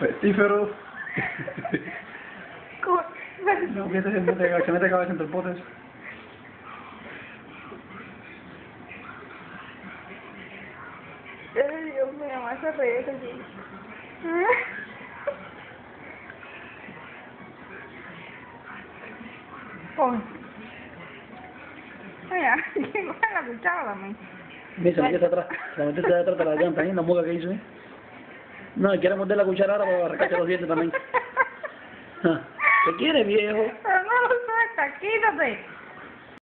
Pestífero. ¿Cómo? No, que se mete cabeza entre potes. Ay, Dios mío, me hace reír aquí. Pon. Mira, llegó a la cuchara también. Mira, se metió atrás. Se metió atrás de la llanta, ¿eh? La mueca que hizo, ¿eh? No, quiere morder la cuchara ahora para arrancarse los dientes también. ¿Qué quiere, viejo? Pero no lo suelta, quítate.